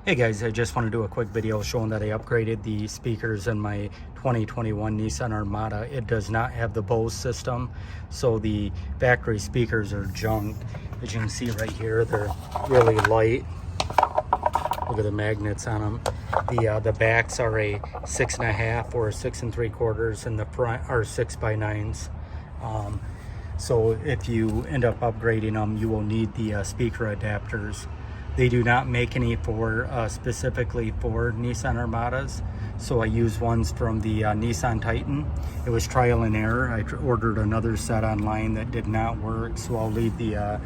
Hey guys, I just want to do a quick video showing that I upgraded the speakers in my 2021 Nissan Armada. It does not have the Bose system, so the factory speakers are junk. As you can see right here, they're really light. Look at the magnets on them. The backs are a 6.5 or a 6 3/4, and the front are 6x9s. So if you end up upgrading them, you will need the speaker adapters. They do not make any for specifically for Nissan Armadas, so I use ones from the Nissan Titan. It was trial and error. I ordered another set online that did not work, so I'll leave the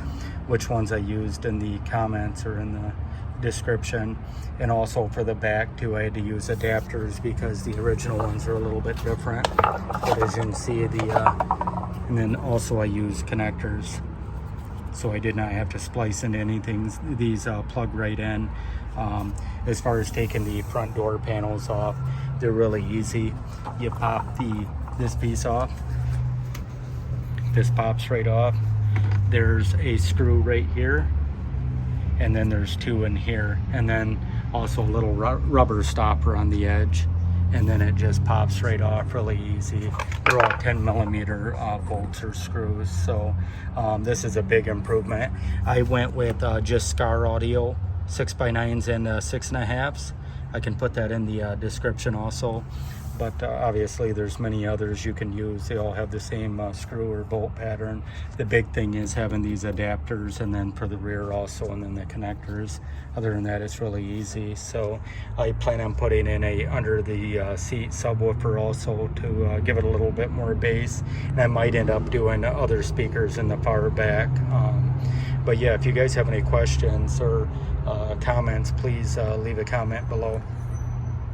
which ones I used in the comments or in the description. And also for the back too, I had to use adapters because the original ones are a little bit different. But as you can see, and then also I use connectors, so I did not have to splice into anything. These plug right in. As far as taking the front door panels off, they're really easy. You pop this piece off. This pops right off. There's a screw right here, and then there's two in here, and then also a little rubber stopper on the edge, and then it just pops right off really easy. They're all 10mm bolts or screws, so this is a big improvement. I went with just Scar Audio 6x9s and 6.5s. I can put that in the description also, but obviously there's many others you can use. They all have the same screw or bolt pattern. The big thing is having these adapters, and then for the rear also, and then the connectors. Other than that, it's really easy. So I plan on putting in a under the seat subwoofer also to give it a little bit more bass, and I might end up doing other speakers in the far back. But yeah, if you guys have any questions or comments, please leave a comment below.